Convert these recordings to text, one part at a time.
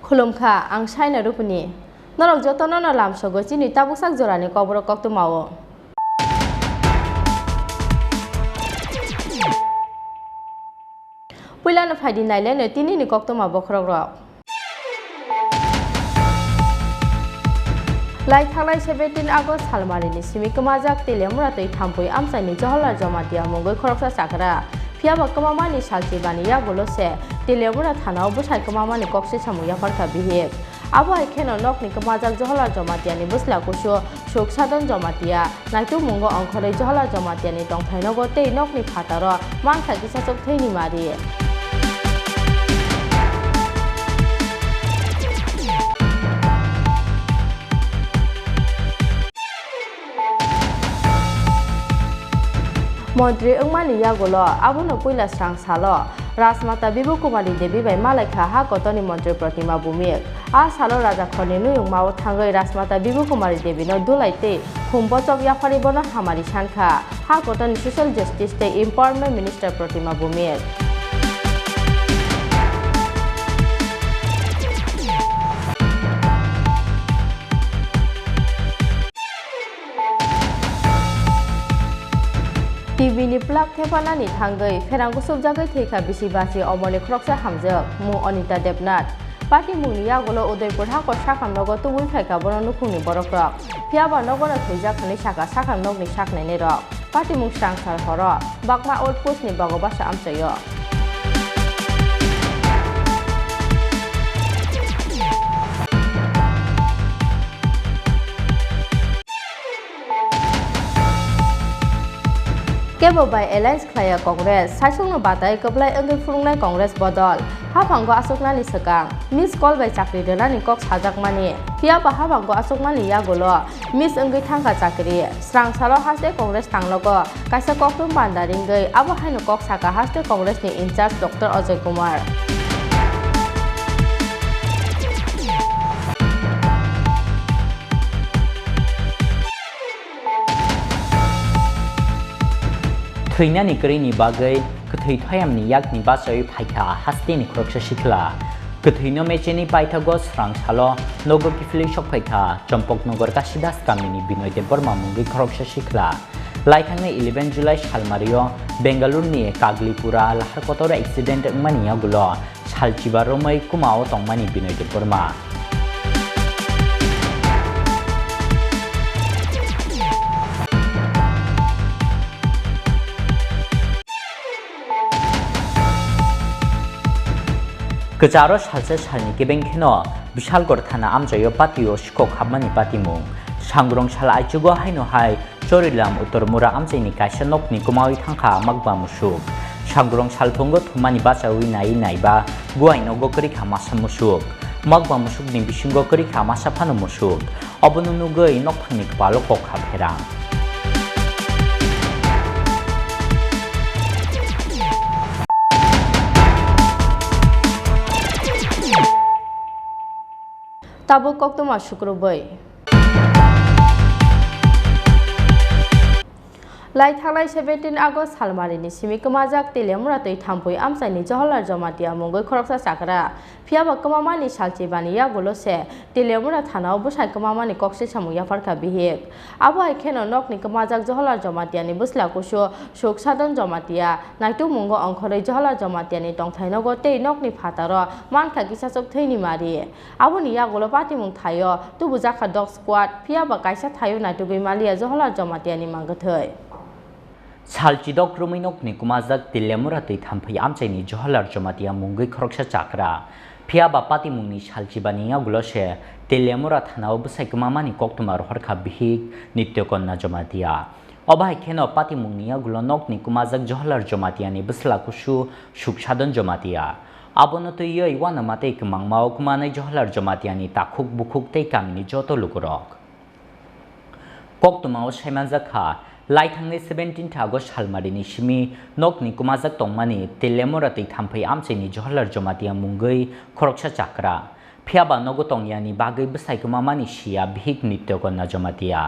खुलुमखा आं साइना रुपनि नरक जतन न लामसगो चिनि ताबुकसाक जरानि कबर कक्तु मावो पुइलानो फाइदि नाइलेनो तिनिनि कक्तु मावो खरक लाई थांनाय 17 आगस्ट सालमारिनि सिमि कमाजाक तेलेमुरा तै थाम्पुइ आमसाइनि जहलार जमातिया मंगै खरकसा साकरा फियाबा कमामानि सालचिबानि यागोलसे तेलेमुरा थानाव बुसाइ कमामानि कक्से सामुया फरका बिहेक आबो आइखेनो नकनि कमाजाक जहलार जमातियानि बुसला कुसु सुक सादन जमातिया नाइतु मंगो अंखरै जहलार जमातियानि तंथाइनगो तै नकनि फातार मानखा किसासक थैनि मारि मंत्री अंगमानि यागोलो आबोनो पुइला स्रां सालो राजमाता बिबु कुमारी देवी बाय मालायखा हा कतनि मंत्री प्रतिमा भूमिक आ सालो राजा खनि नुयं माव थांगै राजमाता बिबु कुमारी देवी न दुलाइते खुमबचक याफारिबोनो हामारि सानखा हा कतनि सोशल जस्टिस ते एम्पावरमेंट मिनिस्टर प्रतिमा भूमिक टिभिनि प्लाग थेफानानि थांगै फेरांगु सुबजागै थैखा बिसिबासि अमरनि ख्रकसा हामजक मु अनिता देबनाथ पार्टी मुंनि यागोलो उदयपुर हाको साखाम नगो तुबुइ फाइका बनो नुखुंनि बरक फियाबा नगोनो थैजाखनि साखा साखाम नगनि साखनायनि रक पार्टी मुं स्रांसार हर बागमा आउटपोस्टनि बागोबासा आमसायो केबो बाय एलायंस खाया कांग्रेस साइसंनो बाताय कबलाय अंगै फुरुंनाय कांग्रेस बदल हाफांगो आसोकनानि सकां मिस कल बाय चाकरि देनानि कक साजाकमानि फियाबा हाफांगो आसोकनानि यागोलो मिस अंगै थांगा चाकरि स्रांसालो हासते कांग्रेस थांलगो कायसा ककटुम बान्दारिंगै आबो हायनो कक साका हासते कांग्रेसनि इंचार्ज डॉक्टर अजय कुमार थैनानि करिनि बागै कथै थयामनि याकनि बासै फाइखा हास्तेनि ख्रकसा शिखला कथैनो मेचेनि पाइथागो स्रां सालो नगो किफिलि सफाइखा चम्पक नगर काशिदास गामिनि बिनय देब बर्मा मुंगै ख्रकसा शिखला लाइथांनि 11 जुलाई सालमारियो बेंगालुरुनि कागलिपुरा लाहार कतर एक्सिडेंट अंगमानि यागुलो सालचिबा रोमै कुमाओ तंगमानि बिनय देब बर्मा कचारो सालसे सालनि केबेंखेनो विशालगढ़ थाना आमजायो पातियो शिखक हाबमानि पातिमुं सांग्रं साल आइचुगो हायनो हाय चोरिलाम उत्तरमुरा आमजायनि कायसा नकनि कुमाwi थांखा मागबा मुसुक सांग्रं सालफंगो थुमानि बासाwi नाय नायबा गुवाइनो गोकरिखा मासा मुसुक मागबा मुसुकनि बिसिंगो करिखा मासा फानो मुसुक अबनुनुगै नकथांनि कपालो कखा फेरां ताबो कक्तमा शुक्रबै লাই थांनाय 17 आगस्ट सालमारिनि सिमि कमाजाक तेलेमुरातै थाम्पै आमसाइनि जहलार जमातिया मंगै खरकसा साकरा फियाबा कमामानि सालचि बानिया गलसे तेलेमुरा थानाव बुसाइ कमामानि कक्सि सामुया फारका बिहेक आबो आइखेनो नकनि कमाजाक जहलार जमातियानि बुसला कुसु सुक सादन जमातिया नाइतु मंगो अंखरै जहलार जमातियानि तंथाइनगो तै नकनि फातार मानखा गिसासक थैनि मारि आबोनि यागलो पातिमुं थायो तुबु जाखा डग स्क्वाड फियाबा काइसा थायो नाइतु गैमालिया जहलार जमातियानि मांगथै सालचिदक रुमिनक निकुमाजक तिलेमुरातै थाम्फै आमचाइनि जहलार जमातिया मुंगै खरकसा चाकरा फियाबा पातिमुंनि सालचिबानिया गुलसे तिलेमुरा थानाव बसाइकमामानि कक्तुमार हरखा बिहिक नित्यकन्ना जमातिया अबाय खेनो पातिमुंनिया गुलनक निकुमाजक जहलार जमातियानि बसलाकुसु सुखसादन जमातिया आबोनतै यै वानामातै कमांमाव कुमानै जहलार जमातियानि ताखुक बुखुक तै कामिनि जतो लुकुरक कक्तुमाव साइमानजाखा लाई थांनाय 17 आगस्ट सालमारिनि सिमि नकनि कुमाजाक तंमानि तेलेमुरातै थाम्फै आमचाइनि जहलार जमातिया मुंगै खरकसा चाकरा फियाबा नगो तंयानि बागै बसाइकमामानि सिया भिक नित्यकन्ना जमातिया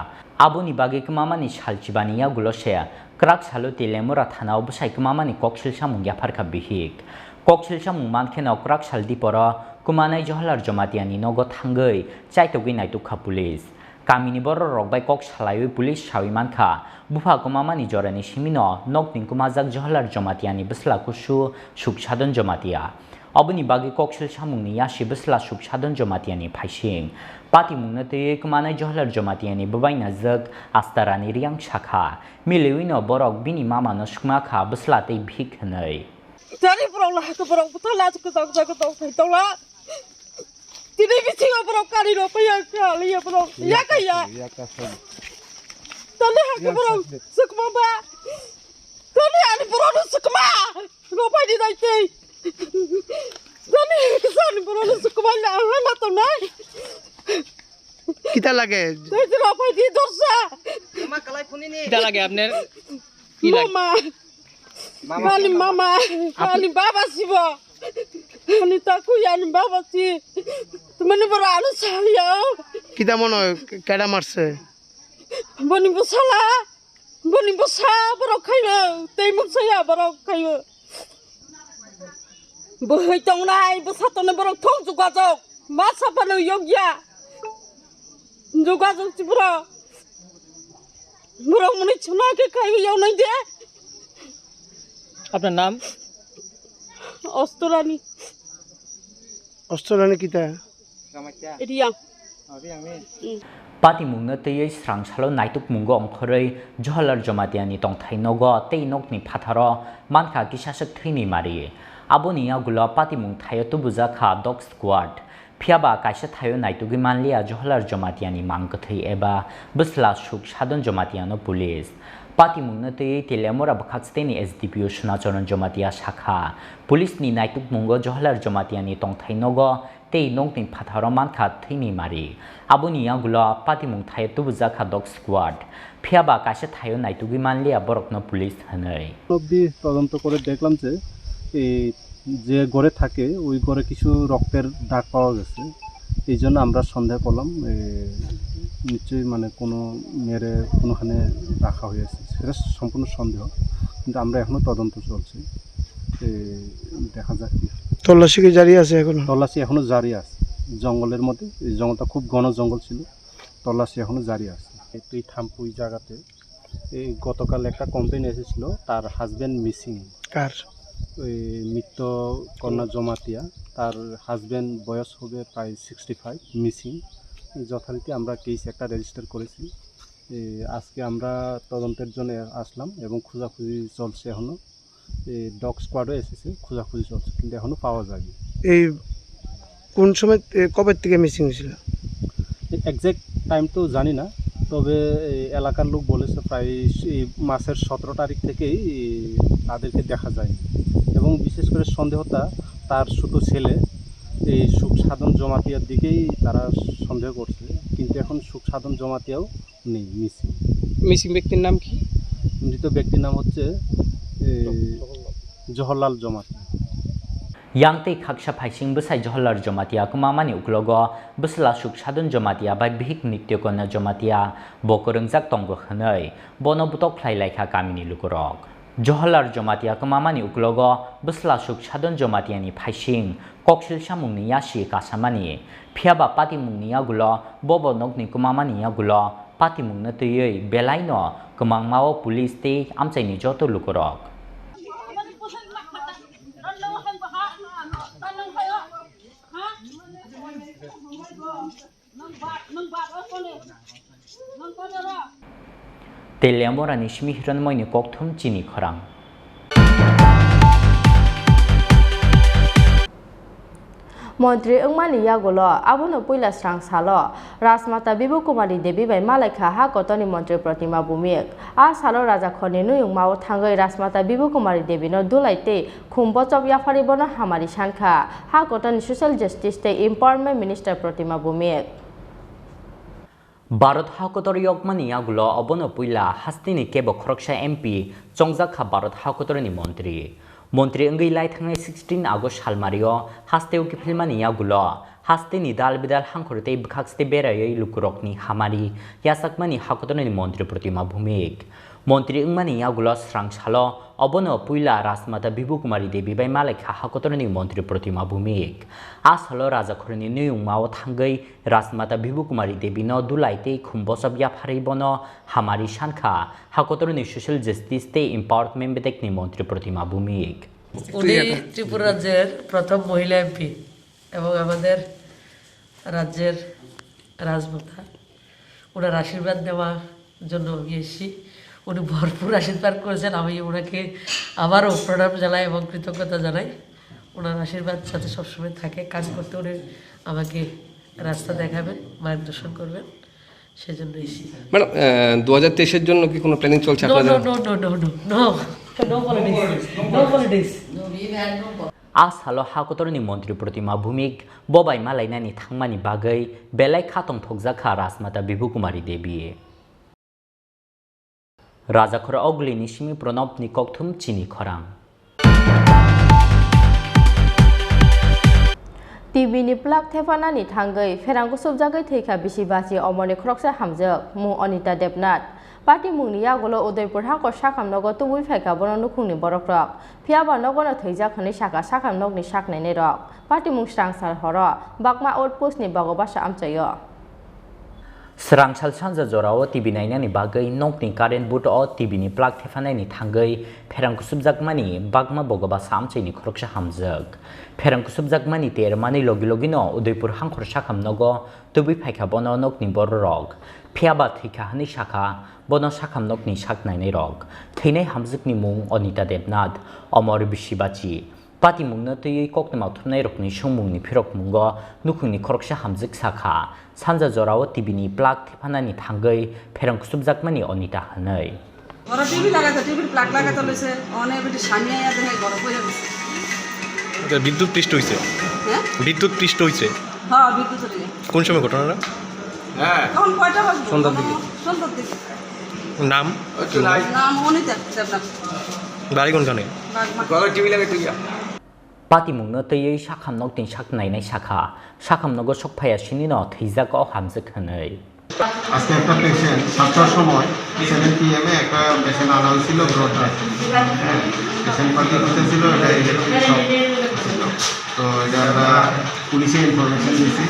आबुनि बागै कमामानि सालचिबानिया गुलसे क्राक सालो तेलेमुरा थानाव बसाइकमामानि कक्सिलसा मुंगिया फारका बिहिक कक्सिलसा मुंमानखेनो क्राक सालदिपर कुमानाय जहलार जमातियानि नगो थांगै चाइतगै नाइतुखा पुलिस कामिनि बर रगबाय कक सालायै पुलिस साविमानखा बुफा कुमामानि जरानि सिमिनो नकनि कुमाजाक जहलार जमातियानि बसला कुसु सुखसादन जमातिया अबनि बागै कक्सिल सामुंनि यासि बसला सुखसादन जमातियानि फाइसिं पाति मुंनतै कुमानाय जहलार जमातियानि बबाइना जग आस्तारानि रियां साखा मिलेविनो बरक बिनि मामानो सुखमाखा बसलातै भिक हनै Dari perang lah ke perang putala ke tau Tidak bisa perang kali apa ya kali ya perang ya kaya Tadi ke perang sukma ba Tadi ani perang sukma Ropai di dai Tadi kesan perang sukma lah hana to nai কিতা লাগে Tadi ropai di dosa মা কালাই ফোনি নি কিটা লাগে আপনার Mama mama ani baba sibo ani taku ani baba si Tumani bora anu saya কিতা মনে হয় কেডা মারছে Boni busala Boni busa bora kayo Taimuk saya bora kayo Bohoi tong nai busa tong bora thong juga jok Masa panu yogya Juga jok si bora Bora muni chuna ke kayo yaw nai de আপনার নাম Ostorani অস্ট্রেলিয়ানে কিতা Riang पाति मुंनतै स्रां सालो नाइतुक मुंगो अंखरै जहलार जमातियानि तंथाइ नगो तै नकनि फाथार मानखा किसासक थैनि मारि आबोनिया गुला पाति मुं थायो तुबुजा खा डग स्क्वाड फियाबा काइसा थायो नाइतुगि मानलिया जहलार जमातियानि मांगथै एबा बसला सुख सादन जमातियानो पुलिस पाति मुंनतै तेलेमुरा बखाचतेनि एसडीपीओ सुनाचरण जमातिया शाखा पुलिसनि नाइतुक मुंगो जहलार जमातियानि तंथाइ नगो तै नकनि फाथार मानखा थैनि मारि आबोनिया गुला पाति मुं थायो तुबुजा खा डग स्क्वाड फियाबा काइसा थायो नाइतुगि मानलिया बरकनो पुलिस हनै অবধি তদন্ত করে দেখলাম যে এই যে ঘরে থাকে ওই ঘরে কিছু রক্তের দাগ পাওয়া গেছে এই জন্য আমরা সন্দেহ করলাম নিশ্চয়ই মানে কোনো মেরে কোনোখানে রাখা হয়েছে সেটা সম্পূর্ণ সন্দেহ কিন্তু আমরা এখনো তদন্ত চলছে দেখা যাক কি তল্লাশি কি জারি আছে এখন তল্লাশি এখনো জারি আছে জঙ্গলের মধ্যে এই জঙ্গলটা খুব ঘন জঙ্গল ছিল তল্লাশি এখনো জারি আছে এই থাম্পুই জায়গাতে এই গতকাল একটা কমপ্লেন এসেছিল তার হাজব্যান্ড মিসিং কার ওই মৃত কন্যা জমাতিয়া তার হাজব্যান্ড বয়স হবে প্রায় 65 মিসিং যথারীতি আমরা কেস একটা রেজিস্টার করেছি আজকে আমরা তদন্তের জন্য আসলাম এবং খোঁজাখুঁজি চলছে এখনও ডগ স্কোয়াডও এসেছে খোঁজাখুঁজি চলছে কিন্তু এখনও পাওয়া যায়নি এই কোন সময় কবে থেকে মিসিং হয়েছিল এক্স্যাক্ট টাইম তো জানি না তবে এলাকার লোক বলেছে প্রায় মাসের 17 তারিখ থেকেই তাদেরকে দেখা যায়নি এবং বিশেষ করে সন্দেহটা তার ছোট ছেলে এই সুখ সাধন জমাতিয়ার দিকেই তারা সন্দেহ করছে কিন্তু এখন সুখ সাধন জমাতিয়াও নেই মিসিং মিসিং ব্যক্তির নাম কি মৃত ব্যক্তির নাম হচ্ছে Jawaharlal Jamatia yang tei khaksa phaising besai joholar jomatia kumamani uklogo besla suk sadun jomatia bai bihik nityo kona jomatia bokorongjak tongo khanai bono butok khlai laikha kamini lukurok joholar jomatia kumamani uklogo besla suk sadun jomatia ni phaising koksil samungni yashi kasamani phiaba pati mungni yagulo bobo nokni kumamani yagulo pati mungna tei belaino kumangmao police tei amchaini joto lukurok Telemorani Shmihran Moini Koktum Chini Khorang মন্ত্রী ওংমানি ইয়াগুলো আবুনো পয়লা স্রাং সালো রাজমাতা বিভু কুমারী দেবী by মালাইখা হা কতনি মন্ত্রী প্রতিমা ভূমিক আ সালো রাজা খনি নুয়ুং মাও থাঙ্গৈ রাজমাতা বিভু কুমারী দেবী ন দুলাইতে খুমবচব ইয়াফারিবন হামারি সানখা হা কতনি social justice তে empowerment minister Pratima Bhowmik Bharat Hakotor Yokmani Yagulo Abono Puila Hastini Kebo Khoroksa MP Chongjaka Bharat Hakotorni Montri Montri Ngai Lai Thangai 16 August Halmario Hasteu Kipilmani Yagulo Hastini Dal Bidal Hankorte Bkhakste Berai Lukurokni Hamari Yasakmani Hakotorni Montri Protima Bhumik Montri Ngmani Yagulo Srang Chalo Abono Puila Rasmata Bibu Kumari Devi by Malekha Hakotorni Montri Protima Bhumik Ashalo Raja Khorni Nuyung Mao Thangai Rasmata Bibu Kumari Devi no Dulaite Khumbosab Yafharibono Hamari Shankha Hakotorni Social Justice Te Empowerment Bedekni Montri Protima Bhumik উনি ত্রিপুরা রাজ্যের প্রথম মহিলা MP এবং আমাদের রাজ্যের রাজমাতা ওনার আশীর্বাদ নেওয়ার জন্য আমি এসেছি উনি ভরপুর আশীর্বাদ করেছেন আমি ওনাকে আবারও প্রণাম জানাই এবং কৃতজ্ঞতা জানাই ওনার আশীর্বাদ সাথে সবসময় থাকে কাজ করতে উনি আমাকে রাস্তা দেখাবেন মার্গদর্শন করবেন সেজন্য এসেছি ম্যাডাম 2023-এর জন্য কি কোনো প্ল্যানিং চলছে নো আপনাদের no no no no no no politics no politics Ashalo Hakotorni Montri Protima Bhumik Bobai Malainani Thangmani Bagai Belai Khatong Thokjaka Rasmata Bibu Kumari Devi Rajakhor Ogli Nishimi Pronopni Koktum Chini Khorang টিভিনি প্লাক থেফানানি থাঙ্গৈ ফেরাঙ্গু সবজাগৈ থৈখা বিসিবাসি অমরনি খরকসা হামজক মু অনিতা দেবনাথ পার্টি মুংনি ইয়াগুলো উদয়পুর হাঙ্কর সাকামনগ তুবুই ফাইকা বন নুখুংনি বরক ফিয়াবা নগন থৈজাখনি সাকা সাকামনগনি সাকনাইনি রক পার্টি মুং স্রাংসার হর বাকমা আউটপোস্টনি বাগবাসা আমচায় Srangsal Sanja Jorao TV Nainani Bagai Nokni Current Boot o TV ni Plug Thefanani Thangai Pherang Kusubjakmani Bagma Bogoba Samchaini Khoroksha Hamjak Pherang Kusubjakmani Termani Logi Logino Udaipur Hangkhor Shakham Nogo Tubi Phaikha Bono Nokni Borok Phiaba Thika Hani Shakha Bono Shakham Nokni Shaknaini Rok Theinai Hamjakni Mung Onita Debnath Omor Bishibachi Pati Mungna Tui Koknama Thunai Rokni Shungmungni Phirok Mungo Nukhungni Khoroksha Hamjak Sakha Sanja Jorao Tibini Plug Thepanani Thangai Pherang Kusubjakmani Onita Hanai ওরা TV লাগাতো টিভির plug লাগাতে লইছে অনেক বেটি সামিয়া ইয়া দেখে ঘরে পড়ে গেছে বিদ্যুৎ পৃষ্ঠ হইছে হ্যাঁ বিদ্যুৎ পৃষ্ঠ হইছে হ্যাঁ বিদ্যুৎ চলে কোন সময় ঘটনাটা তখন কয়টা বাজে সন্ধ্যার দিকে সন্ধ্যার দিকে নাম নাম অনিতা দেবনাথ বাড়ি কোনখানে বাগমা টিভি লাগাইতে Pati Mungna Tui Shakham Noktin Shaknainai Shakha Shakham Nogo Shokphaya Shinino Theijako Hamjak Hanai আজকে একটা পেশেন্ট 7টার সময় 7 PM একটা পেশেন্ট আনা হয়েছিল ব্রডার পেশেন্ট পার্টি করতেছিল এটা ইলেকট্রিক শক ছিল তো এটা আমরা পুলিশে ইনফরমেশন দিয়েছি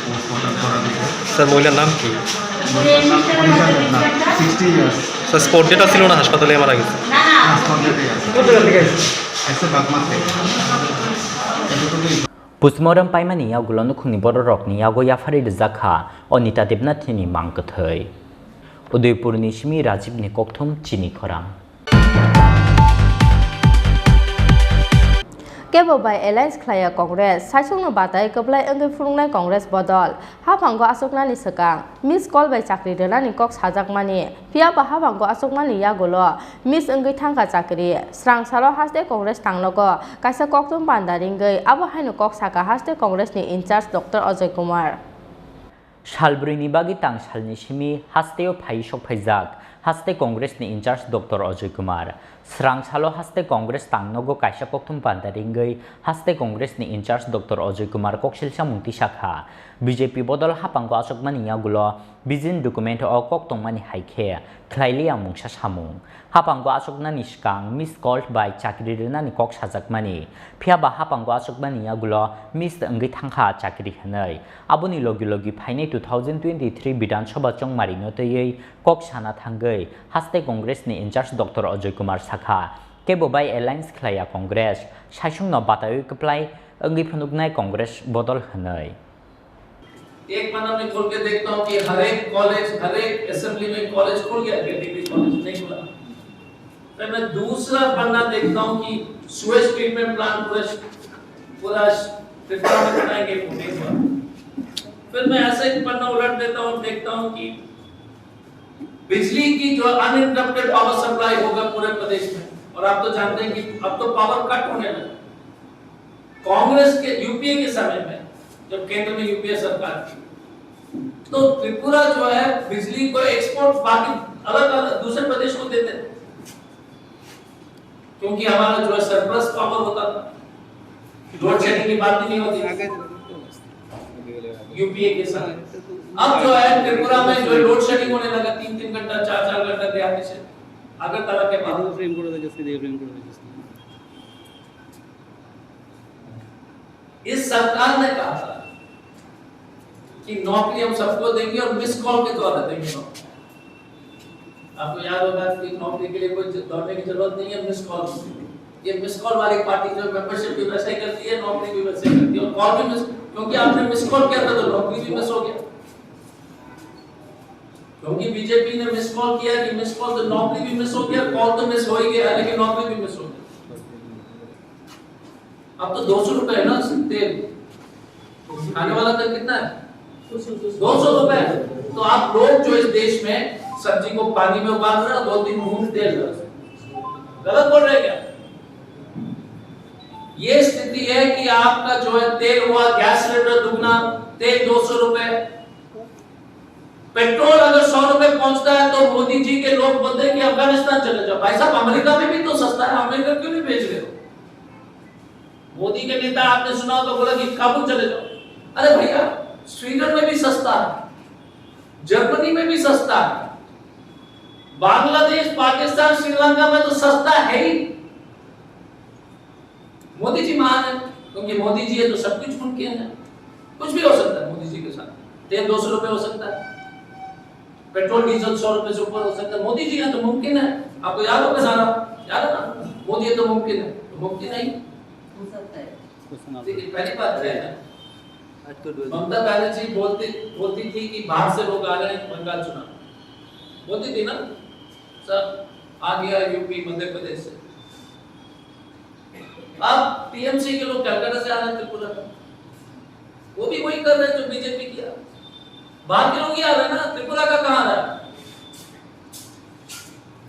পোস্টমর্টম করার দিকে স্যার মহিলার নাম কি মহিলার নাম Anita Debnath 60 years sir spot data ছিল না হাসপাতালে মারা গেছে হাসপাতালে আছে বাগমা থেকে Pusmoram Paimani Yagulo Nukhungni Borokni Yago Yafari Zakha Onita Debnathini Mangkathai Udaipur Nishmi Rajibni Koktum Chini Khorang Kebo by Alliance Klaya Congress Saisungno Batai Kablai Engai Furungnai Congress Bodol Hapango Asoknani Sakang Miss Call by Chakri Delani Cox Hajakmani Piaba Hapango Asokmani Yagulo Miss Engai Tangka Chakri Srang Salo Haste Congress Tanglogo Kaisa Koktum Bandaringai Abo Hainu Cox Haka Haste Congress ni in charge Dr. Ajay Kumar Shalbrini Bagi Tang Shalnishimi Hasteo Pai Shok Paijak haste Congress ni in-charge Dr. Ajay Kumar. Srang salo haste Congress tangnogo kaisa kokthum pandaringai haste Congress ni in-charge Dr. Ajay Kumar koksilsa mungti sakha. BJP bodol hapango asokmani yagulo bizin document o koktongmani haikhe khlaili amungsa samung. Hapango asokna niskang miss called by chakri ni kok sajakmani. Phiaba hapango asokmani yagulo miss engai thangkha chakri hanai. Aboni logi logi phaine 2023 Bidhan Sabha chongmari notei kok sana thangai haste Congress ni in-charge Dr. Ajay Kumar sakha kebo by alliance khlaya Congress saisung no batai keplai engai phunugnai Congress bodol hanai. एक पन्ना में खोल के देखता हूँ कि हर एक college हर एक assembly में कॉलेज खुल गया डिग्री कॉलेज नहीं खुला। फिर मैं दूसरा पन्ना देखता हूँ कि सुएज ट्रीटमेंट प्लांट पूरा त्रिपुरा में बनाएंगे नहीं हुआ। फिर मैं ऐसे एक पन्ना उलट देता हूँ देखता हूँ कि बिजली की जो अनइंटरप्टेड पावर सप्लाई होगा पूरे प्रदेश में और आप तो जानते हैं कि अब तो पावर कट होने लगा। कांग्रेस के यूपीए के समय में जब केंद्र में यूपीए सरकार थी तो त्रिपुरा जो है बिजली को एक्सपोर्ट बाकी अलग अलग दूसरे प्रदेश को देते थे क्योंकि हमारा जो है सरप्लस पावर होता था। लोड शेडिंग की बात ही नहीं होती यूपीए के समय। अब जो है त्रिपुरा में जो लोड शेडिंग होने लगा 3-3 घंटा 4-4 घंटा दिहाड़ी से अगरतला के बाद इस सरकार ने कहा था कि नौकरी हम सबको देंगे और मिस कॉल के द्वारा देंगे नौकरी। आपको याद होगा कि नौकरी के लिए कोई दौड़ने की जरूरत नहीं है, मिस कॉल। ये मिस कॉल वाली पार्टी जो मेंबरशिप भी वैसे ही करती है, नौकरी भी वैसे ही करती है और कॉल भी मिस, क्योंकि आपने मिस कॉल किया था तो नौकरी भी मिस हो गया। क्योंकि बीजेपी ने मिस कॉल किया कि मिस कॉल तो नौकरी भी मिस हो गया, कॉल तो मिस हो ही गया लेकिन नौकरी भी मिस हो गई। अब तो 200 रुपए है ना तेल, खाने वाला तेल कितना है 200 रुपए। तो आप लोग जो इस देश में सब्जी को पानी में उबाल रहे हैं 2-3 बूंद तेल गलत बोल रहे क्या? ये स्थिति है कि आपका जो है तेल हुआ गैस सिलेंडर दुगना, तेल 200 रुपए, पेट्रोल अगर 100 रुपए पहुंचता है तो मोदी जी के लोग बोलते हैं कि अफगानिस्तान चले जाओ। भाई साहब अमेरिका में भी तो सस्ता है, अमेरिका क्यों नहीं भेज रहे हो? मोदी के नेता आपने सुना तो बोला कि काबुल चले जाओ। अरे भैया स्वीडन में भी सस्ता है, जर्मनी में भी सस्ता है, बांग्लादेश पाकिस्तान श्रीलंका में तो सस्ता है ही। मोदी जी महान है क्योंकि मोदी जी है तो सब कुछ मुमकिन है। कुछ भी हो सकता है मोदी जी के साथ। तेल 200 रुपए हो सकता है, पेट्रोल डीजल 100 रुपए से ऊपर हो सकता है। मोदी जी है तो मुमकिन है। आपको याद होगा सारा, याद है ना? मोदी है तो मुमकिन है, तो मुमकिन नहीं हो सकता है। पहली बात है ममता बनर्जी बोलती थी कि बाहर से लोग आ रहे हैं बंगाल चुनाव, बोलती थी ना सब आ गया यूपी मध्य प्रदेश से। अब टीएमसी के लोग कलकत्ता से आ रहे हैं त्रिपुरा में, वो भी वही कर रहे हैं जो बीजेपी किया। बाहर के लोग ही आ रहे हैं ना, त्रिपुरा का कहां रहा?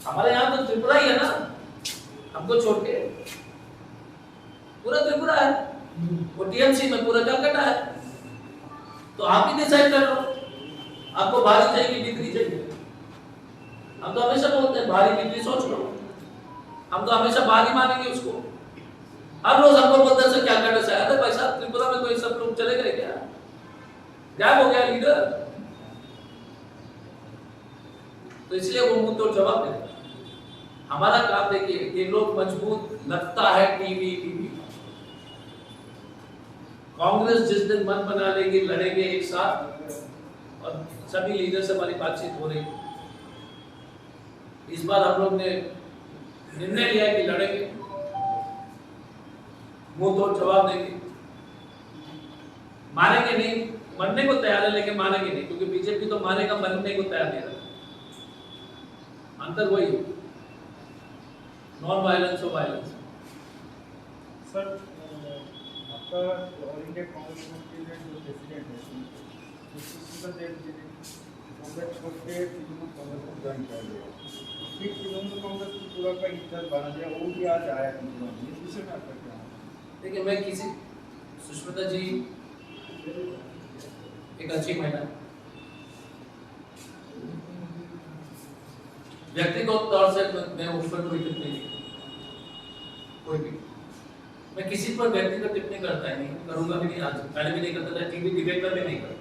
हमारे यहाँ तो त्रिपुरा ही है ना, हमको छोड़ के पूरा त्रिपुरा है, वो टीएमसी में पूरा कलकत्ता है। तो आप ही डिसाइड कर लो आपको भारी चाहिए कि बिक्री चाहिए। हम तो हमेशा बोलते हैं भारी बिक्री सोच लो, हम तो हमेशा भारी मानेंगे उसको। हर रोज हमको बोलते हैं क्या करना चाहिए। अरे भाई साहब त्रिपुरा में कोई सब लोग चले गए क्या? गायब हो गया लीडर, तो इसलिए वो मुंह तोड़ जवाब देते। हमारा काम देखिए, ये लोग मजबूत लगता है टीवी कांग्रेस जिस दिन मन बना लेगी लड़ेंगे एक साथ और सभी लीडर से हमारी बातचीत हो रही है। इस बार हम लोग ने निर्णय लिया कि लड़ेंगे, मुंह तोड़ जवाब देंगे, मारेंगे नहीं, मरने को तैयार है लेकिन मानेंगे नहीं, क्योंकि बीजेपी तो मारेगा, मरने को तैयार नहीं रहा। अंतर वही है, नॉन वायलेंस और वायलेंस। सर आपका ऑल इंडिया कांग्रेस कमेटी के जो प्रेसिडेंट है कांग्रेस छोड़ के तृणमूल कांग्रेस को ज्वाइन कर लिया, फिर तृणमूल कांग्रेस को पूरा का इंचार्ज बना दिया, वो भी आज आया तृणमूल। इस विषय में आपका क्या? देखिए मैं किसी सुष्मिता जी एक अच्छी महिला, व्यक्तिगत तौर से मैं उस पर कोई टिप्पणी नहीं कोई भी मैं किसी पर व्यक्तिगत टिप्पणी करता ही नहीं करूंगा भी नहीं आज पहले भी नहीं करता था टीवी डिबेट पर भी नहीं करता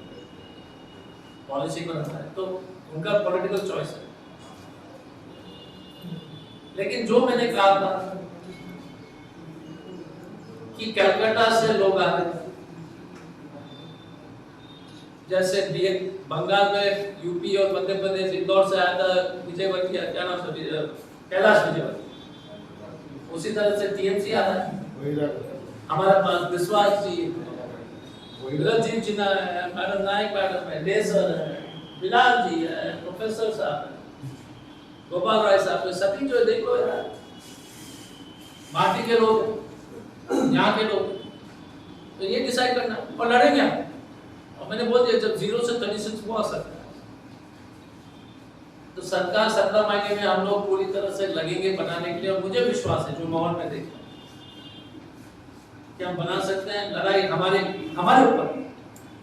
पॉलिसी पर रहता है तो उनका पॉलिटिकल चॉइस है लेकिन जो मैंने कहा था कि कलकत्ता से लोग आते जैसे बंगाल में यूपी और मध्य प्रदेश इंदौर से आया था विजयवर्गीय क्या नाम से कैलाश विजयवर्गीय उसी तरह से टीएमसी आता है हमारे पास विश्वास जी विरजीत जिन्ना है मैडम नायक मैडम है लेसर है बिलाल जी है प्रोफेसर साहब है गोपाल राय साहब है सभी जो देखो यार माटी के लोग यहाँ के लोग तो ये डिसाइड करना और लड़ेंगे हम और मैंने बोल दिया जब 0 से 36 वो आ सकता है तो सरकार 17 महीने में हम लोग पूरी तरह से लगेंगे बनाने के लिए और मुझे विश्वास है जो माहौल में देखा कि हम बना सकते हैं लड़ाई हमारे ऊपर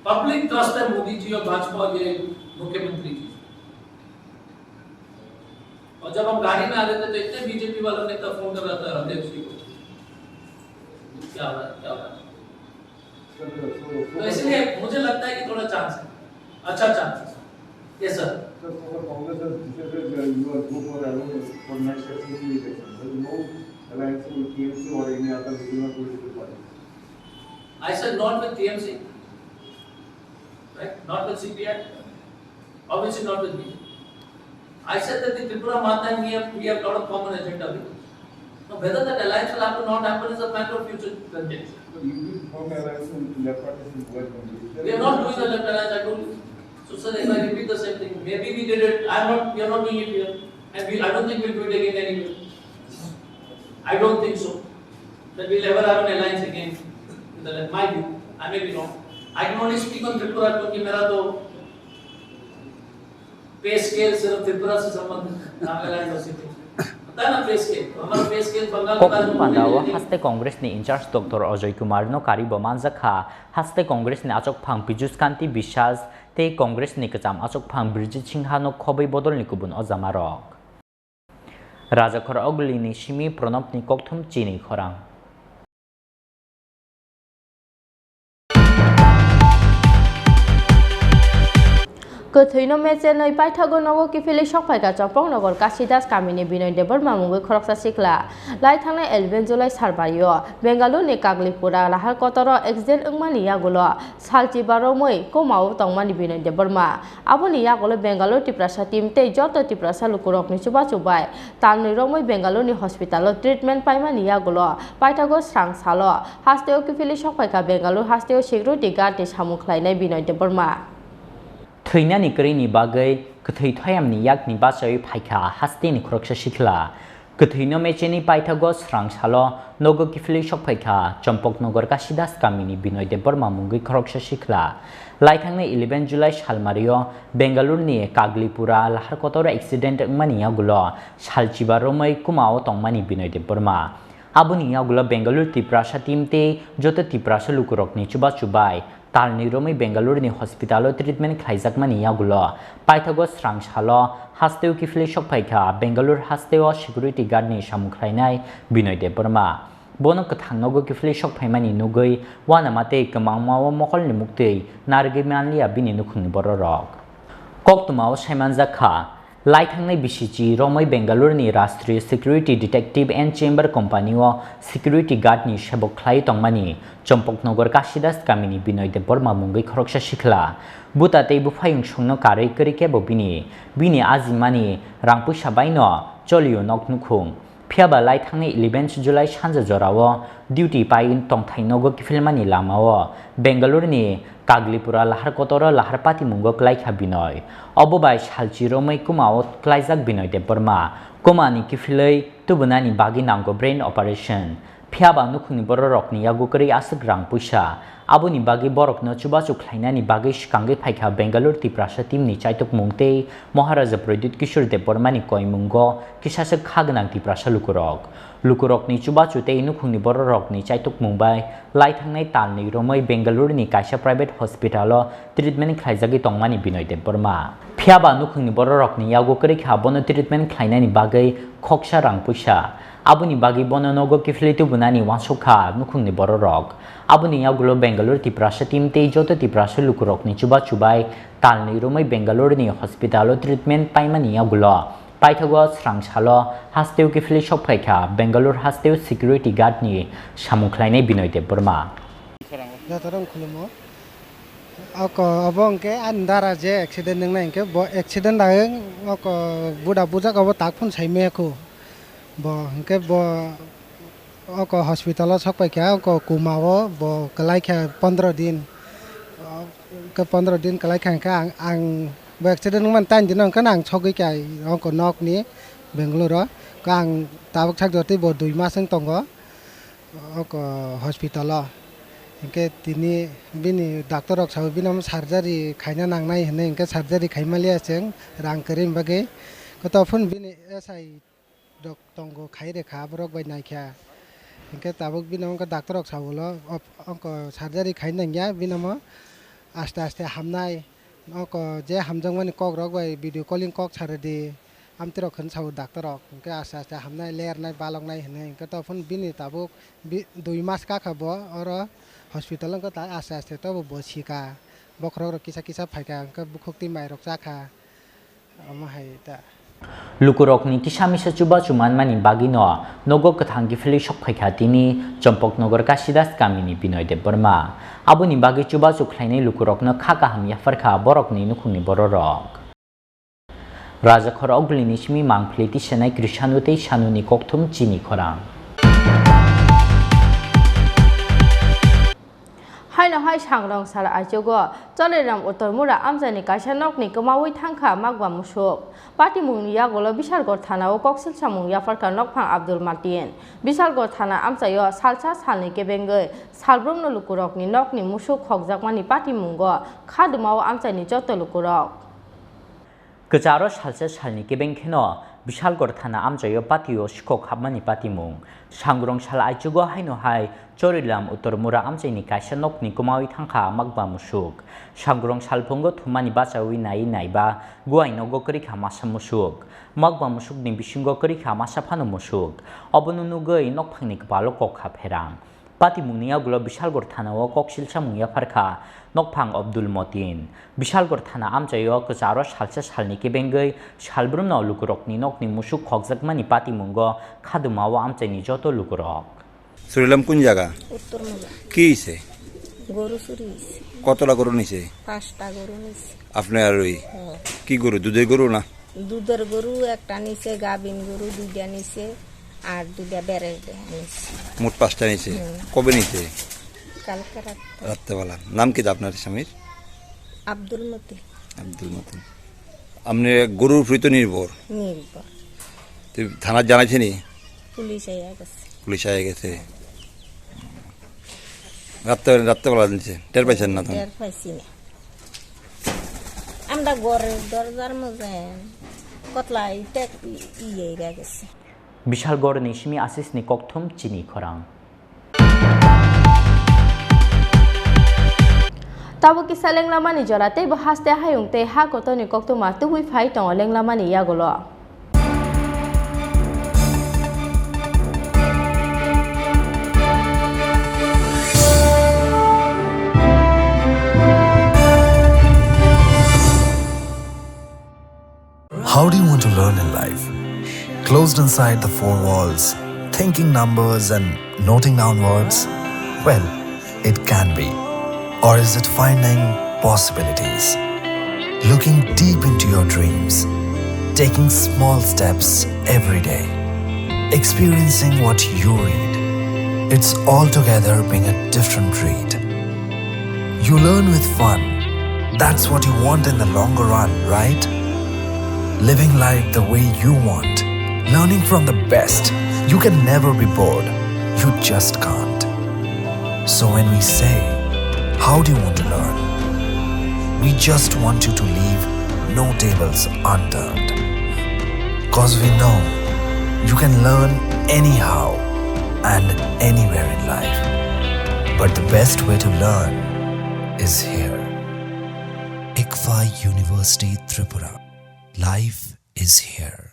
पब्लिक ट्रस्ट है मोदी जी और भाजपा और ये मुख्यमंत्री जी और जब हम गाड़ी में आ रहे थे तो इतने बीजेपी वालों ने तब फोन कर रहा था अध्यक्ष जी को क्या हो रहा है तो इसलिए मुझे लगता है कि थोड़ा चांस है अच्छा चांस है yes sir Congress has decided you are go for next assembly election. There is no alliance with TMC or any other regional political party. I said not with TMC, right? Not with CPI, obviously not with me. I said that the Tripura Mata and we have lot of common agenda with. Now whether that alliance will happen or not happen is a matter of future conjecture. So you will form alliance with left parties in both countries. We are not doing the left alliance, I told you. So sir, if I repeat the same thing, maybe we did it. We are not doing it here, and I don't think we'll do it again anywhere. I don't think so. That we'll ever have an alliance again. In my view, I may be wrong. I can only speak on Tripura क्योंकि मेरा तो पे scale सिर्फ त्रिपुरा से संबंधित नागालैंड और सिक्किम पता है ना पे स्केल हमारा pay scale Bengal Kokun Pandawa haste Congress ni in-charge Dr. Ojoy Kumar no karibo manjakha haste Congress ni achok phang Pijus Kanti Bishas te Congress ni kacham achok phang Birjit Singha no khobai bodol ni kubun ojamarok Rajakhor Ogli ni Shimi Pranab ni kokthum Chini Khorang Kuthino meche noi paithago nogo kifili shokpaika chopong nogor Kasidas kamini binoy debor mamungoi khoroksa sikla lai thangnai 11 July sarbario Bengaluru ni Kaglipura lahar kotoro accident ungmani yagulo salchi baromoi komao tongmani binoy deborma aboni yagulo Bengaluru Tiprasa team tei joto Tiprasa lukurok ni chuba chubai talnoi romoi Bengaluru ni hospital treatment paimani yagulo paithago sang salo hasteo kifili shokpaika Bengaluru hasteo security guard ni samukhlainai binoy deborma Thwinani karini bagai kthwi thoyamni yakni basai phaika hasteni khoroksa sikla kthwino mecheni paithago srang salo nogo kifli shokphaika Champoknagar Kasidas kamini Binoy Deborma mungoi khoroksa sikla laithangne 11 July salmario Bengaluru ni Kaglipura lahar kotoro accident mani yagulo salchiba romai kumao tongmani Binoy Deborma abuni yagulo Bengaluru Tiprasa teamte joto Tiprasa lukurokni chuba chubai talni romai Bengaluru ni hospitalo treatment khlaijak mani yagulo paithago srang salo hasteo kifli shokphaika Bengaluru hasteo security guard ni samukhlainai Binoy Deborma bono kathangnogo kifli shokphaimani nugoi wanamate kamangmao mokol ni muktei nargi manlia bini nukhungni bororok koktumao saimanjakha laithangnai bisichi romai Bengaluru ni Rashtriya Security Detective and Chamber Company o security guard ni sebok khlai tongmani Champoknagar Kasidas kamini Binoy Deborma mungoi khoroksa sikla butatei bufayung sungno karai kerike bo bini azimani rangpuisa baino cholio noknukhung phiaba laithangnai 11 July sanja jorao duty pain tongthainogo kifilmani lamao Bengaluru ni Kaglipura lahar kotoro lahar pati mungo klaikha Binoy obobai salchi romai kumao klaijak Binoy Deborma komani kifilei tubunani bagi nango brain operation phiaba nukhuni bororokni yagukri asuk rang puisa aboni bagi borokno chubachu khlainani bagi shkangi phaikha Bangalore Tiprasha teamni chaitok mungtei Maharaja Pradut Kishore Debormani koimungo kisasa khagnang Tiprasha lukurokni chubachu tei nukhungni bororokni chaitok mumbai laithangnai talni romoi Bangalore ni kaisa private hospital o treatment khlaijagi tongmani Binoy Deborma phiaba nukhungni bororokni yago kri kha bono treatment khlainani bagai khoksa rang puisa aboni bagi bono nogo kiflitu bunani wansukha nukhungni bororok aboni yagulo Bangalore Tiprasha team tei joto Tiprasha lukurokni chubai talni romoi Bangalore ni hospital o treatment paimani yagulo paithago srangsalo hasteu kifli shopkhaikha Bangalore hasteu security guard ni samukhlainai Binoy Deborma Jatarang khulumo ako abong ke andara je accident nang ke bo accident daeng ako buda ka bo takphun saime ko bo ke bo ako hospital sakpai kya ako kumao bo kalai kha 15 din ke 15 din kalai kha ang bo accident man tan din ka nang chogi kai ako nok ni Bangalore ka ang tabak thak joti bo 2 ma sang tongo ako hospital इनके तिनी बिनी doctor रख साउ बिनम surgery खाइना नांगनाय हने इनके surgery खाइमालिया जों रां करिम बागे कत फुन बिनी एसआई डॉक्टरंगो खाइरे खा बरक बाय नायखा इनके ताबक बिनम का डॉक्टर रख साउलो अंक सर्जरी खाइनांगिया बिनम आस्ते आस्ते हामनाय अंक जे हामजों माने कक रक बाय भिडियो कॉलिंग कक सारदि आमतिरक खन साउ डॉक्टर रक इनके आस्ते आस्ते हामनाय लेरनाय बालंनाय हने इनके त फुन बिनी ताबक 2 मास का खबो और hospital lang ko ta asa to bosi ka bokrok kisa phaika ka bukhokti mai rok chakha ama hai ta lukurokni kisamisa chuba chuman mani bagino nogo kathangi fili shok phaikha tini champok nogor kasidas kamini Binoy Deborma aboni bagi chuba chukhlainai lukurokno khaka hamya farkha borokni nukhungni bororok Raja Khorang oglini simi mangphleti senai krishanutei sanuni kokthum Chini Khorang hai na hai sangrong sala ajogo choleram utormura amjani kaisanok ni kamawi thangkha magwa musuk pati mungni yagolo Bishalgor thana o koksil samung yafarka nokphang Abdul Martin Bishalgor thana amchayo salsa salni kebengai salbrumno lukurokni nokni musuk khokjakmani pati mungo khadumao amchani joto lukurok Kecharo salsa salni kebengkheno Bishalgor thana amchayo patio shikok habmani patimung sangrong sala ajogo haino hai Chorilam utormura amchaini kaisa nokni kumawi thangkha magba musuk sangrong salphongo thumani bachawi naiba guai nogo kri khamasa musuk magba musuk ni bisingo kri khamasa phano musuk obonu nugoi nokphangni kbalo kokha pherang pati mungniya gulo Bishalgor thanao koksil samungya farkha nokphang Abdul Martin Bishalgor thana amchayo kecharo salsa salni kebengai salbrumno lukurokni nokni musuk khokjakmani pati mungo khadumao amchaini joto lukurok Surilam কোন জায়গা উত্তরমুলা কি হইছে গরু চুরি হইছে কতটা গরু নিছে 5টা গরু নিছে আপনার ওই কি গরু দুধের গরু না দুধের গরু একটা নিছে গাবিন গরু দুইটা নিছে আর দুইটা বেড়ে নিছে মোট 5টা নিছে কবে নিছে কালকে রাত্রেবেলা নাম কি আপনার স্বামীর আব্দুল মতিন আপনি গরুর প্রতি তো নির্ভর তো থানা জানাইছেন পুলিশ আয়া গেছে রাত্রেবেলা নিছে টের পাইছেন না টের পাইছি না আমরা ঘরের দরজার মধ্যে কতলা ইটা ইয়ে গেছে Bishalgor ni simi asis ni kokthum Chini Khorang Tabo kisa lenglamani jorate bo haste hayung te ha kotoni koktuma tuhui phai tong lenglamani yagolo How do you want to learn in life? Closed inside the four walls, thinking numbers and noting down words? Well, it can be. Or is it finding possibilities? Looking deep into your dreams, taking small steps every day, experiencing what you read. It's altogether being a different read. You learn with fun. That's what you want in the longer run, right? Living life the way you want. Learning from the best. You can never be bored. You just can't. So when we say How do you want to learn? We just want you to leave no tables unturned. Cause we know you can learn anyhow and anywhere in life. But the best way to learn is here. ICFA University Tripura. Life is here.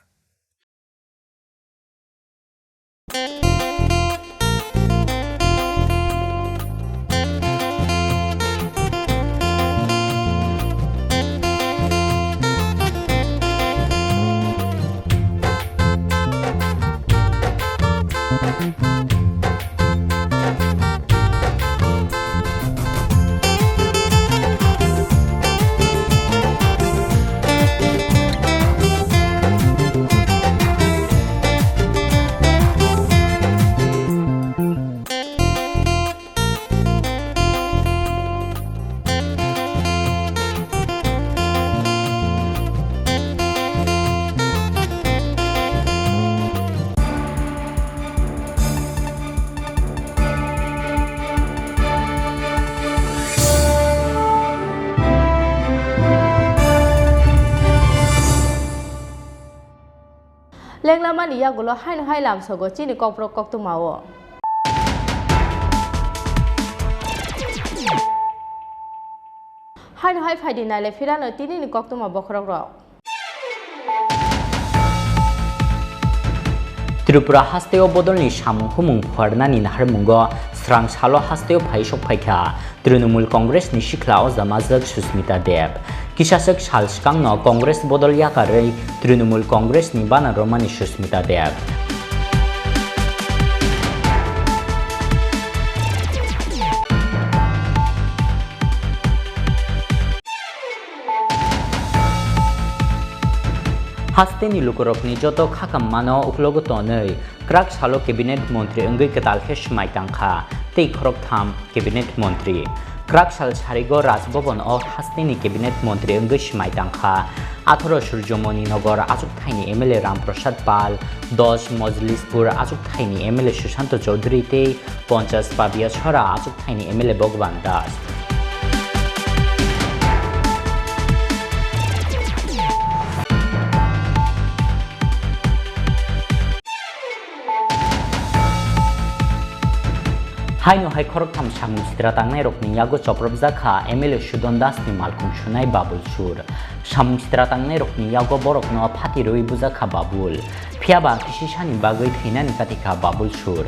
Lenglaman iya gulo hai lam sogo Chini Khorang kok tu mau. Hai phai dinai le firan tini ni kok tu mau bokrok rok. Tripura hasteo bodolni samung humung pharnani nahar mungo srang salo hasteo phaisok phaikha Trinamool Congress ni sikla o jamajak Susmita Dev kisasek sal skangno Congress bodol yakarei Trinamool Congress ni bana romani Susmita Dev haste ni lukorokni joto khakam mano uklogo tonei krak salo cabinet montri engoi ketal khesmai tangkha tei khorok tham cabinet montri krak sal sarigo rajbhavan o haste ni cabinet montri engoi smai tangkha 18 Surjomoni Nagar Achuk Thaini MLA Ramprasad Pal 10 Mojlispur Achuk Thaini MLA Sushanto Chaudhary tei 50 Pabia Chhara Achuk Thaini MLA Bhagwan Das Haino hai khorok tham samung sitra tangnai rokni yago choprop zakha MLA Sudon Das ni malkung shunai babul sur samung sitra tangnai rokni yago borok no phati roi buzakha babul phiaba kisishani bagoi theinani katika babul sur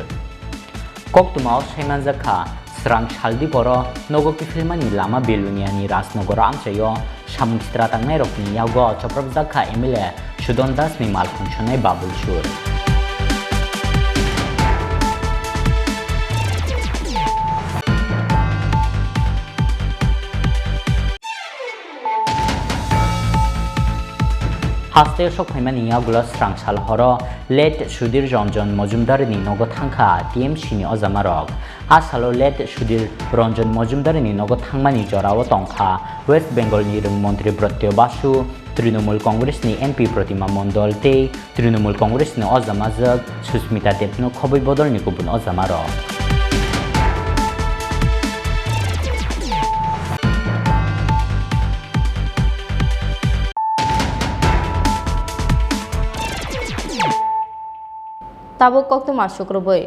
koktumao saiman zakha srang shaldi boro nogo kifilmani lama beluniani rasnogor amchayo samung sitra tangnai rokni yago choprop zakha MLA Sudon Das ni malkung shunai babul sur haste sok phaimani yagulo srangsal horo let Sudir Ranjan Majumdar ni nogo thangkha TMC ni ojamarok asalo let Sudir Ranjan Majumdar ni nogo thangmani jorao tongkha West Bengal ni rungmontri Bratya Basu Trinamool Congress ni MP Pratima Mondol tei Trinamool Congress ni ojamajak Susmita Dev no khoboi bodol ni kubun ojamarok Tabo kok tu masuk rubai.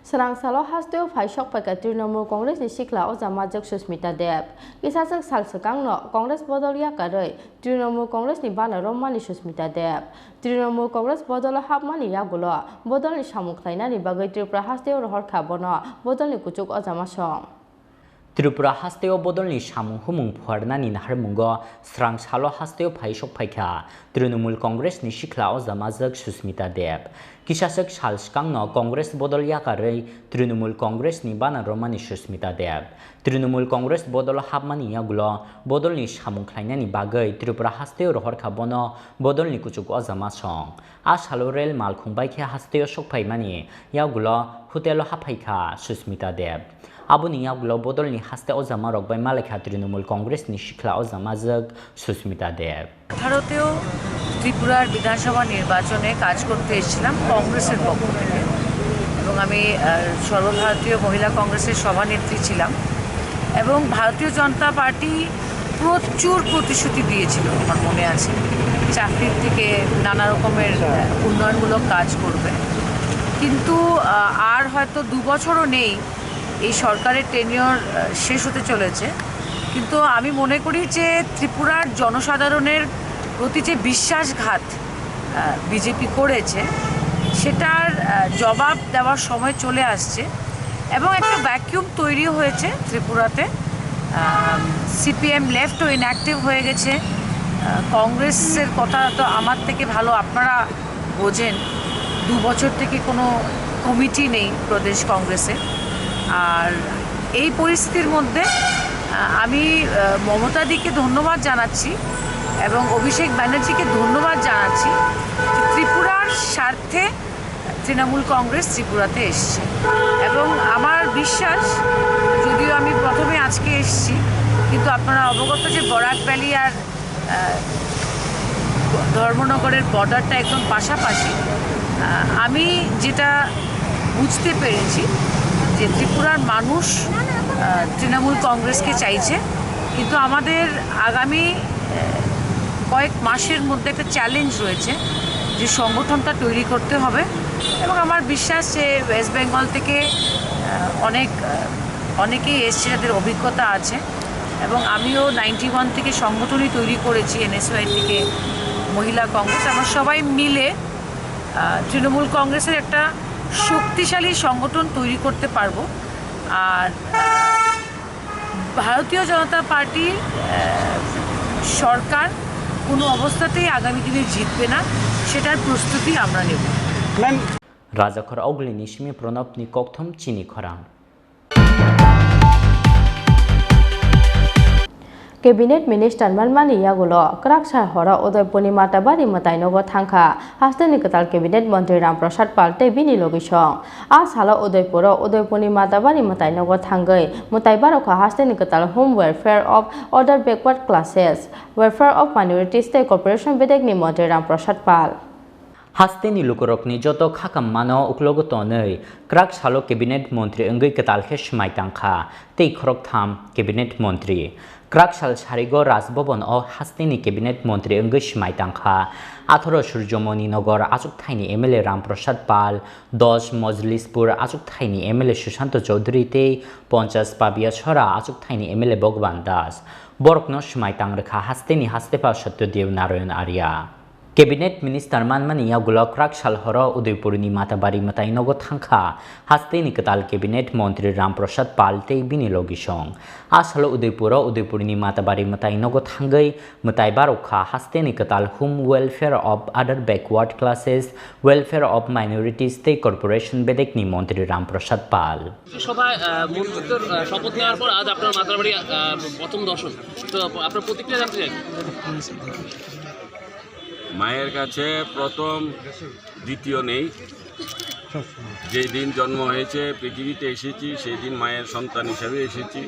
Serang salo hasteo phaisok phaika Trinamool Congress ni sikla o jamajak Susmita Dev kisasek sal sekang no Congress bodol yakarei Trinamool Congress ni bana romani Susmita Dev Trinamool Congress bodol hapmani yagulo bodol ni samung khlainani bagai Tripura hasteo rohor khabono bodol ni kuchuk o jamasong Tripura hasteo bodolni samung humung pharnani nahar mungo srang salo hasteo phaisok phaikha Trinamool Congress ni sikla o jamajak Susmita Dev kisasek sal skangno Congress bodol yakarei Trinamool Congress ni bana romani Susmita Dev Trinamool Congress bodol hapmani yagulo bodolni samung khlainani bagai Tripura hasteo rohor khabono bodolni kuchuk o jamasong asalo rel malkhungbai khe hasteo sokphaimani yagulo hotelo haphaikha Susmita Dev Abuni yagulo bodolni haste o jamarok bai malekha Trinamool Congress ni sikla o jamajak Susmita Dev ভারতেও ত্রিপুরার বিধানসভা নির্বাচনে কাজ করতে এসেছিলাম কংগ্রেসের পক্ষ থেকে এবং আমি সর্বভারতীয় মহিলা কংগ্রেসের সভানেত্রী ছিলাম এবং ভারতীয় জনতা পার্টি প্রচুর প্রতিশ্রুতি দিয়েছিল আমার মনে আছে, চাকরির থেকে নানা রকমের উন্নয়নমূলক কাজ করবে, কিন্তু আর হয়তো 2 বছরও নেই এই সরকারের টেনিওর শেষ হতে চলেছে। কিন্তু আমি মনে করি যে ত্রিপুরার জনসাধারণের প্রতি যে বিশ্বাসঘাত বিজেপি করেছে সেটার জবাব দেওয়ার সময় চলে আসছে এবং একটা ভ্যাকিউম তৈরি হয়েছে ত্রিপুরাতে। সিপিএম লেফটও ইনঅ্যাক্টিভ হয়ে গেছে। কংগ্রেসের কথা তো আমার থেকে ভালো আপনারা বোঝেন, 2 বছর থেকে কোনো কমিটি নেই প্রদেশ কংগ্রেসে। আর এই পরিস্থিতির মধ্যে আমি মমতাদিকে ধন্যবাদ জানাচ্ছি এবং অভিষেক ব্যানার্জিকে ধন্যবাদ জানাচ্ছি ত্রিপুরার স্বার্থে তৃণমূল কংগ্রেস ত্রিপুরাতে এসছে এবং আমার বিশ্বাস, যদিও আমি প্রথমে আজকে এসেছি, কিন্তু আপনারা অবগত যে বরাক ভ্যালি আর ধর্মনগরের বর্ডারটা একদম পাশাপাশি। আমি যেটা বুঝতে পেরেছি যে ত্রিপুরার মানুষ তৃণমূল কংগ্রেসকে চাইছে, কিন্তু আমাদের আগামী কয়েক মাসের মধ্যে একটা চ্যালেঞ্জ রয়েছে যে সংগঠনটা তৈরি করতে হবে এবং আমার বিশ্বাস যে ওয়েস্ট বেঙ্গল থেকে অনেকেই এসছে যাদের অভিজ্ঞতা আছে এবং আমিও 91 থেকে সংগঠনই তৈরি করেছি, এনএসওয়াই থেকে মহিলা কংগ্রেস। আমরা সবাই মিলে তৃণমূল কংগ্রেসের একটা শক্তিশালী সংগঠন তৈরি করতে পারবো। আর ভারতীয় জনতা পার্টির সরকার কোনো অবস্থাতেই আগামী দিনে জিতবে না, সেটার প্রস্তুতি আমরা নেব। রাজাখর অগ্লিনী সিমি প্রণবনি ককথম চিনি খরাং। Cabinet Minister Malmani Yagulo, Kraksa Hora Udaipurni Matabari Matainogo Thanka, Hastani Katal Cabinet Montri Ramprasad Pal Tebini Logishong, Ashala Udaipuro, Udaipurni Matabari Matainogo Thangai, Mutaibaroka Hastani Katal Home Welfare of Other Backward Classes, Welfare of Minority State Corporation Bedegni Montri Ramprasad Pal. হাস্তেনি লুকরকনি যত খাকাম মানো উকলগত নই crack সালো cabinet মন্ত্রী অঙ্গই কেতালখে সমাইতাংখা তেই খরক থাম cabinet মন্ত্রী crack সাল সারিগ রাজভবন ও হাস্তেনি ক্যাবিনেট মন্ত্রী অঙ্গই সমাইতাংখা 18 সূর্যমণি নগর আচুকথাইনি এমএলএ রামপ্রসাদ পাল 10 মজলিসপুর আচুকথাইনি এমএলএ সুশান্ত চৌধুরী তেই 50 পাবিয়া ছড়া আচুকথাইনি এমএলএ ভগবান দাস বরকন সমাইতাং রেখা হাস্তেনি হাস্তেপা Satyadeo Narayan Arya Cabinet Minister Manmani Yagulo Krak Shalhoro Udaipurni Matabari Matainogo Thanka Hasteni Katal Cabinet Montri Ramprasad Pal Tei Bini Logishong Ashalo Udaipuro Udaipurni Matabari Matainogo Thangai Mataibaroka Hasteni Katal Home Welfare of Other Backward Classes Welfare of Minorities State Corporation Bedekni Montri Ramprasad Pal সভায় মন্ত্রিত্বের শপথ নেওয়ার পর আজ আপনার মাতাবাড়ি প্রথম দর্শন, তো আপনার প্রতিক্রিয়া জানতে চাই। মায়ের কাছে প্রথম দ্বিতীয় নেই, যেই দিন জন্ম হয়েছে পৃথিবীতে এসেছি সেই দিন মায়ের সন্তান হিসাবে এসেছি।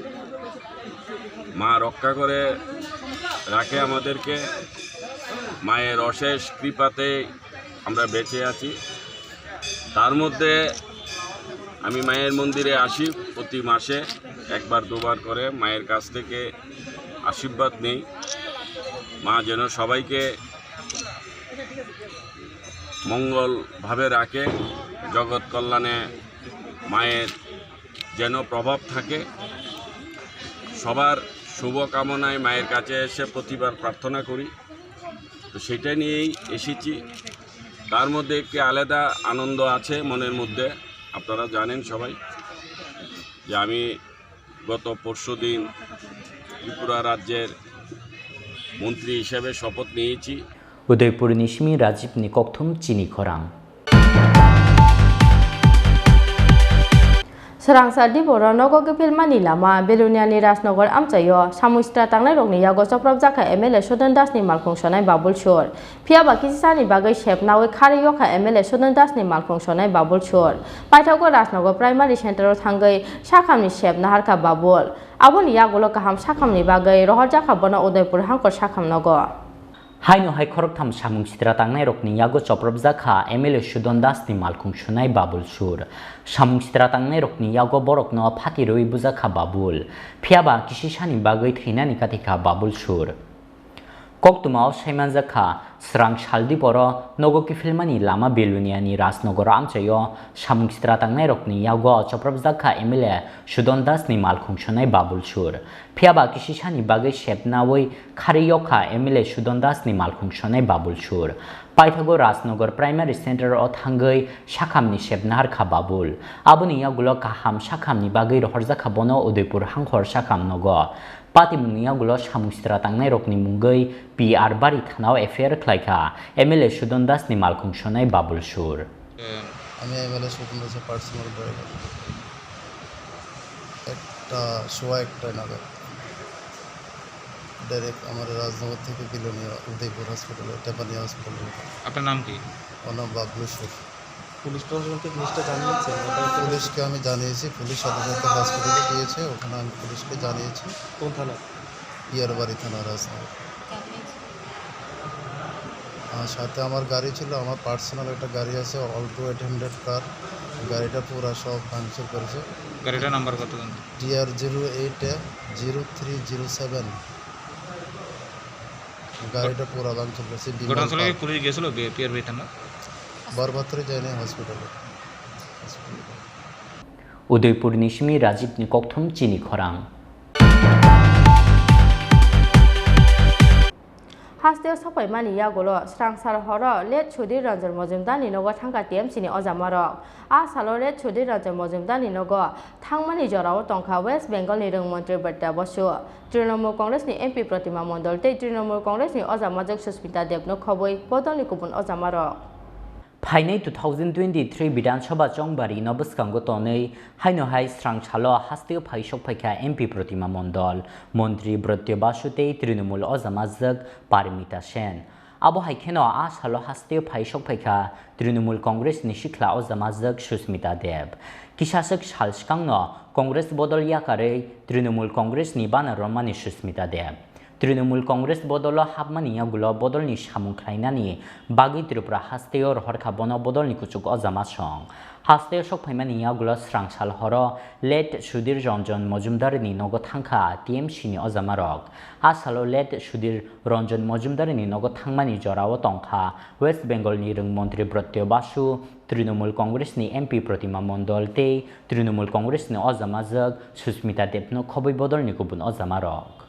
মা রক্ষা করে রাখে আমাদেরকে, মায়ের অশেষ কৃপাতে আমরা বেঁচে আছি। তার মধ্যে আমি মায়ের মন্দিরে আসি প্রতি মাসে 1বার 2বার করে, মায়ের কাছ থেকে আশীর্বাদ নেই। মা যেন সবাইকে মঙ্গলভাবে রাখে, জগৎ কল্যাণে মায়ের যেন প্রভাব থাকে। সবার শুভকামনায় মায়ের কাছে এসে প্রতিবার প্রার্থনা করি, তো সেটা নিয়েই এসেছি। তার মধ্যে একটি আলাদা আনন্দ আছে মনের মধ্যে। আপনারা জানেন সবাই যে আমি গত পরশুদিন ত্রিপুরা রাজ্যের মন্ত্রী হিসেবে শপথ নিয়েছি। উদয়পুর নিশমি রাজীব নিকথম চিনি খরাং Serangsadi Boro Nogo Gepil Manilama Beluniani Rasnogor Amchayo Samuistra Tangnai Rogni Yago Soprab Jaka MLA Sodan Dasni Malfungshonai Babul Shor Phiaba Kisani Bagai Shep Nawe Khari Yoka MLA Sodan Dasni Malfungshonai Babul Shor Paithago Rasnogor Primary Center Thangai Shakamni Shep Naharka Babul Aboni Yagolo Kaham Shakamni Bagai Rohar Jaka Bona Udaipur Hangkor Shakam Nogo Haino hai khorok tham samung sitra tangnai rokni yago choprop zakha MLA Sudon Das ni malkhung sunai babul sur samung sitra tangnai rokni yago borok no phati roi buzakha babul phiaba kisi sani bagai theinani katika babul sur Koktumao Saiman zakha srang shaldi poro nogo ki filmani lama beluniani rasnogor amchayo samung sitra tangnai rokni yago choprop zakha MLA Sudon Das ni malkhung sunai babul sur phiaba kisi sani bagai shepnawoi khariyoka MLA Sudon Das ni malkhung sunai babul sur Paithago Rasnogor Primary Center o thangai shakamni shepnar kha babul abuni yagulo kaham shakamni bagai rohorja khabono Udaipur hangkhor shakam nogo Patimni yagulo samung sitra tangnai rokni mungai PR bari thanao affair khlaika MLA Sudon Das ni malkhung sunai babul sur আমি MLA Sudon Das personal driver একটা সোয়া একটা নাগাদ direct আমার রাজনগর থেকে বিলোনিয়া উদয়পুর হসপিটালে টেপানিয়া হসপিটালে আপনার নাম কি ওর নাম বাবলুশ্বর পুলিশ প্রশাসনকে জিনিসটা জানিয়েছেন পুলিশকে আমি জানিয়েছি পুলিশ সাথে সাথে হসপিটালে গিয়েছে ওখানে আমি পুলিশকে জানিয়েছি কোন থানা ইয়ারবাড়ি থানা রাজনগর আমার সাথে আমার গাড়ি ছিল আমার পার্সোনাল একটা গাড়ি আছে অল্টো 800 কার গাড়িটা পুরো সব ভাঙচুর করেছে গাড়িটার নাম্বার কত TR080307 গাড়িটা পুরো ভাঙচুর করেছে ঘটনাস্থলে পুলিশ গিয়েছিল পিআরবি থানা বারবাত্রে যায়নি হসপিটালে Udaipur Nishmi Rajiv ni kokthum Chini Khorang Hasteo sapai mani yagolo srangsar horo let chudi ranjar mojumdar ni nogo thangka TMC ni ojamarok a salo let chudi ranjar mojumdar ni nogo thangmani jorao tongkha West Bengal ni rungmontri Bhatta Basu Trinamool Congress ni MP Pratima Mondol tei Trinamool Congress ni ojamajak Susmita Deb no khoboi bodol ni kubun ojamarok Phainai 2023 Bidhan Sabha Chongbari Nobuskango Tonei Haino Hai Srang Chalo Hasteo Phaishok Phaikha MP Pratima Mondol Montri Bhatta Basu tei Trinamool ojamajak Parimita Sen Abo haikeno a salo hasteo phaishok phaikha Trinamool Congress ni shikla ojamajak Susmita Deb Kishasak Shalskangno Congress bodol yakare Trinamool Congress ni bana romani Susmita Deb Trinamool Congress bodolo habmani yagulo bodolni samung khlainani bagi Tripura hasteo rohorkha bono bodolni kuchuk ojama song hasteo sokphaimani yagulo srangsal horo let Sudir Ranjan Mojumdar ni nogo thangkha TMC ni ojamarok asalo let Sudir Ranjan Mojumdar ni nogo thangmani jorao tongkha West Bengal ni rungmontri Bhatta Basu Trinamool Congress ni MP Pratima Mondol tei Trinamool Congress ni ojamajak Susmita Deb no khoboi bodolni kubun ojamarok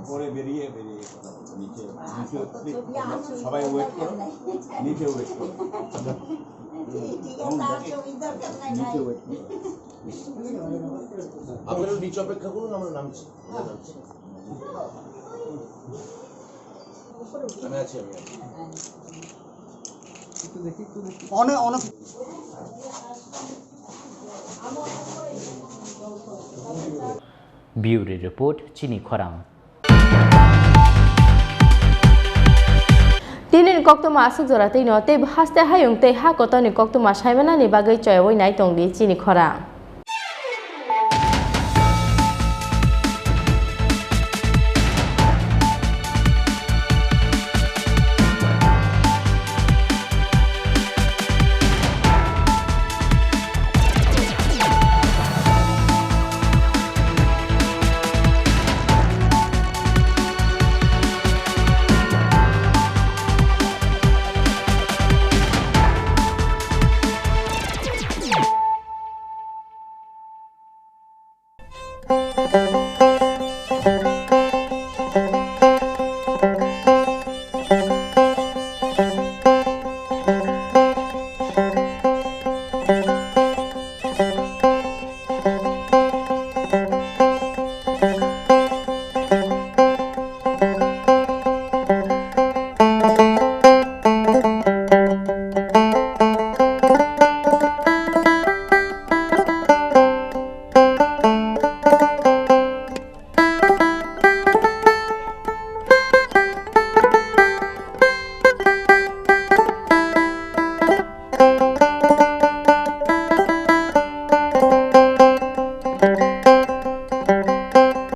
পরে বেরিয়ে নিচে সবাই wait করো নিচে wait করো আপনারা নিচে অপেক্ষা করুন আমরা নামছি আমি আছি অনেক অনেক Bureau Report Chini Khorang Tinin koktoma asuk jora tei no tei haste hayung tei ha kotoni koktoma saimana ni bagai choyoi nai tongdi Chini Khorang